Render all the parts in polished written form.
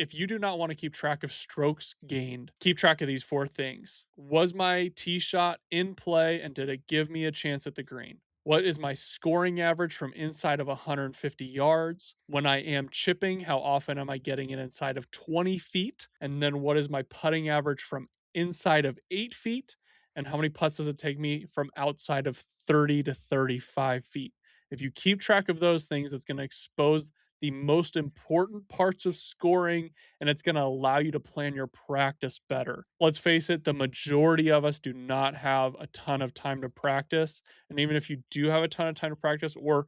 if you do not want to keep track of strokes gained, keep track of these four things. Was my tee shot in play and did it give me a chance at the green? What is my scoring average from inside of 150 yards? When I am chipping, how often am I getting it inside of 20 feet? And then what is my putting average from inside of 8 feet? And how many putts does it take me from outside of 30 to 35 feet? If you keep track of those things, it's going to expose the most important parts of scoring, and it's going to allow you to plan your practice better. Let's face it, the majority of us do not have a ton of time to practice. And even if you do have a ton of time to practice, or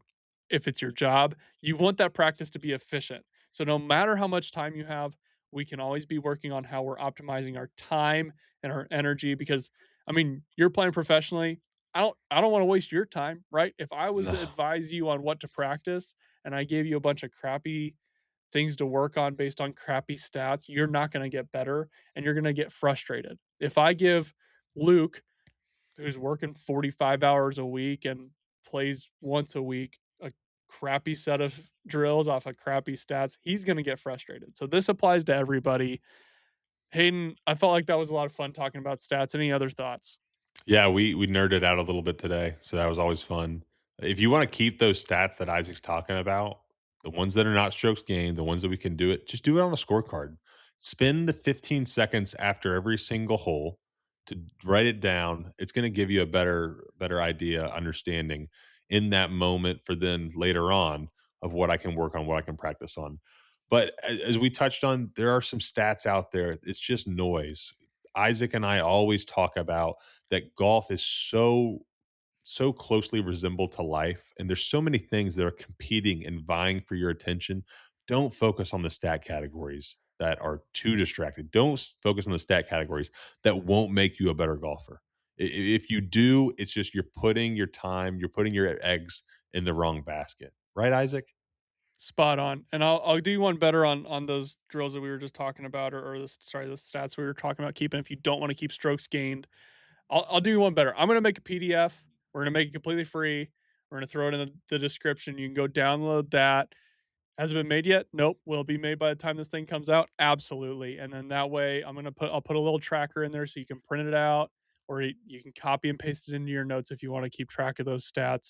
if it's your job, you want that practice to be efficient. So no matter how much time you have, we can always be working on how we're optimizing our time and our energy because I mean, you're playing professionally. I don't want to waste your time, right? If I was to No. advise you on what to practice and I gave you a bunch of crappy things to work on based on crappy stats, you're not going to get better and you're going to get frustrated. If I give Luke, who's working 45 hours a week and plays once a week, a crappy set of drills off of crappy stats, he's going to get frustrated. So this applies to everybody. Hayden, I felt like that was a lot of fun talking about stats. Any other thoughts? Yeah, we nerded out a little bit today, so that was always fun. If you want to keep those stats that Isaac's talking about, the ones that are not strokes gained, the ones that we can do it, just do it on a scorecard. Spend the 15 seconds after every single hole to write it down. It's going to give you a better idea, understanding in that moment for then later on of what I can work on, what I can practice on. But as we touched on, there are some stats out there. It's just noise. Isaac and I always talk about that golf is so closely resembled to life and there's so many things that are competing and vying for your attention. Don't focus on the stat categories that are too distracted. Don't focus on the stat categories that won't make you a better golfer. If you do, it's just you're putting your time, you're putting your eggs in the wrong basket, right, Isaac? Spot on. And I'll do you one better on those drills that we were just talking about, or the stats we were talking about keeping. If you don't want to keep strokes gained, I'll do you one better. I'm gonna make a PDF. We're gonna make it completely free. We're gonna throw it in the description. You can go download that. Has it been made yet? Nope. Will it be made by the time this thing comes out? Absolutely. And then that way, I'll put a little tracker in there so you can print it out, or you can copy and paste it into your notes if you want to keep track of those stats.